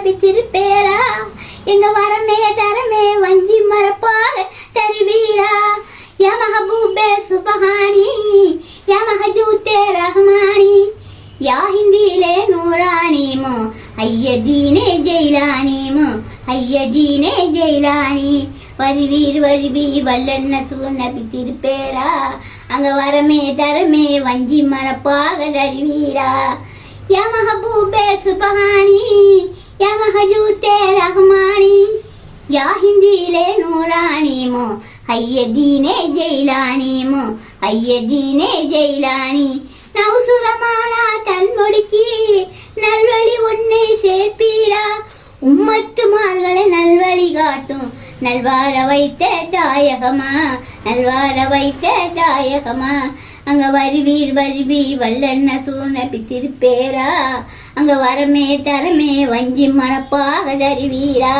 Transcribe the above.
நபி திருப்பேரா எங்க வரமே தரமே வஞ்சி மரப்பாக தருவீரா யா மஹபூபே சுபஹானி யா மஹஜூத்தே ரஹ்மானி யா ஹிந்திலே நூரானிமோ ஐயதீனே ஜெயிலானிமோ ஐயதீனே ஜெயிலானி வருவீர் வருவீர் வல்லன்ன நபி திருப்பேரா அங்க வரமே தரமே வஞ்சி மரப்பாக தருவீரா யா மஹபூபே சுபஹானி யா மஹஜூத்தே ரஹ்மானி யா ஹிந்திலே நூரானிமோ ஐயதீனே ஜெயிலானிமோ ஐயதீனே ஜெயிலானி நவுசுலமானா தன்மொழிக்கு நல்வழி உன்னை சேர்ப்பீரா உம்மத்துமார்களை நல்வழி காட்டும் நல்வாழ வைத்த தாயகமா நல்வாழ வைத்த தாயகமா அங்க வருவீர் வருவீர் வல்லன்ன நபி திருப்பேரா அங்க வரமே தரமே வஞ்சி மரப்பாக தருவீரா